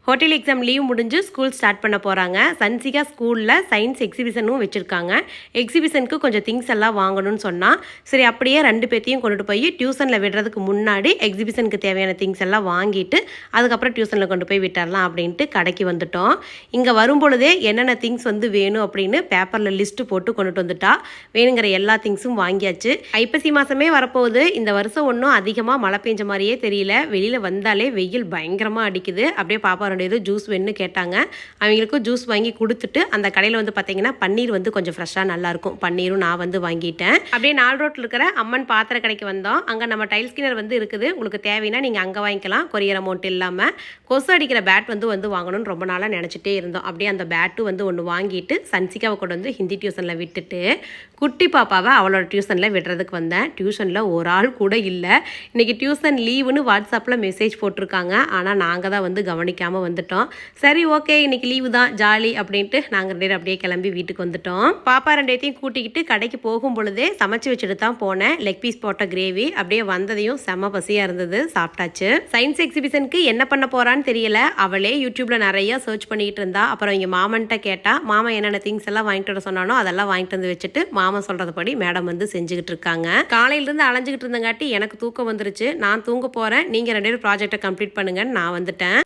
Hotel exam leave முடிஞ்சு school start பண்ண போகிறாங்க. சன்சிகா ஸ்கூலில் சயின்ஸ் எக்ஸிபிஷனும் வச்சுருக்காங்க. எக்ஸிபிஷனுக்கு கொஞ்சம் திங்ஸ் எல்லாம் வாங்கணும்னு சொன்னால், சரி அப்படியே 2 பேத்தையும் கொண்டுட்டு போய் டியூஷனில் விடுறதுக்கு முன்னாடி எக்ஸிபிஷனுக்கு தேவையான திங்ஸ் எல்லாம் வாங்கிட்டு அதுக்கப்புறம் டியூஷனில் கொண்டு போய் விட்டுறலாம் அப்படின்ட்டு கடைக்கு வந்துட்டோம். இங்கே வரும்பொழுதே என்னென்ன திங்ஸ் வந்து வேணும் அப்படின்னு பேப்பரில் லிஸ்ட்டு போட்டு கொண்டுட்டு வந்துட்டா. வேணுங்கிற எல்லா திங்ஸும் வாங்கியாச்சு. ஐப்பசி மாதமே வரப்போகுது. இந்த வருஷம் ஒன்றும் அதிகமாக மழை பெஞ்ச மாதிரியே தெரியல. வெளியில் வந்தாலே வெயில் பயங்கரமாக அடிக்குது. அப்படியே பாப்பா ஏதோ ஜூஸ் வேணும்னு கேட்டாங்க. அவங்களுக்கும் ஜூஸ் வாங்கி கொடுத்துட்டு அந்த கடையில் வந்து பார்த்தீங்கன்னா பன்னீர் வந்து கொஞ்சம் ஃப்ரெஷ்ஷாக நல்லாயிருக்கும். பன்னீரும் நான் வந்து வாங்கிட்டேன். அப்படியே 4 ரோட்டில் இருக்கிற அம்மன் பாத்திர கடைக்கு வந்தோம். அங்கே நம்ம டைல் ஸ்கின்னர் வந்து இருக்குது. உங்களுக்கு தேவைன்னா நீங்கள் அங்கே வாங்கிக்கலாம், கொரியர் அமௌண்ட் இல்லாமல். கொசு அடிக்கிற பேட் வந்து வாங்கணும்னு ரொம்ப நாளாக நினச்சிட்டே இருந்தோம். அப்படியே அந்த பேட்டும் வந்து ஒன்று வாங்கிட்டு சன்சிகாவை கொண்டு வந்து ஹிந்தி டியூஷனில் விட்டுட்டு குட்டி பாப்பாவை அவளோட டியூஷனில் விடுறதுக்கு வந்தேன். டியூஷனில் ஒரு ஆள் கூட இல்லை. இன்றைக்கி டியூஷன் லீவுன்னு வாட்ஸ்அப்பில் மெசேஜ் போட்டிருக்காங்க. ஆனால் நாங்கள் தான் வந்து கவனிக்காமல் வந்துட்டோம். சரி ஓகே இன்னைக்கு லீவு தான் ஜாலி அப்படின்ட்டு நாங்கள் 2 பேரும் அப்படியே கிளம்பி வீட்டுக்கு வந்துட்டோம். பாப்பா 2 கூட்டிக்கிட்டு கடைக்கு போகும் பொழுதே சமைச்சு வச்சுட்டு தான் போனேன். லெக் பீஸ் போட்ட கிரேவி. அப்படியே வந்ததையும் செம்ம பசியாக இருந்தது, சாப்பிட்டாச்சு. சயின்ஸ் எக்ஸிபிஷனுக்கு என்ன பண்ண போறான்னு தெரியல. அவளே யூடியூப்ல நிறைய சர்ச் பண்ணிட்டு இருந்தா. அப்புறம் இங்கே மாமன்ட்ட கேட்டா, மாமா என்னென்ன திங்ஸ் எல்லாம் வாங்கிட்டு வர சொன்னானோ அதெல்லாம் வாங்கிட்டு வந்து வச்சுட்டு மாமா சொல்றதுபடி மேடம் வந்து செஞ்சுக்கிட்டு இருக்காங்க. காலையிலிருந்து அலைஞ்சிக்கிட்டு இருந்தங்காட்டி எனக்கு தூக்கம் வந்துருச்சு. நான் தூங்க போறேன், நீங்க 2 பேரும் ப்ராஜெக்டை கம்ப்ளீட் பண்ணுங்கன்னு நான் வந்துட்டேன்.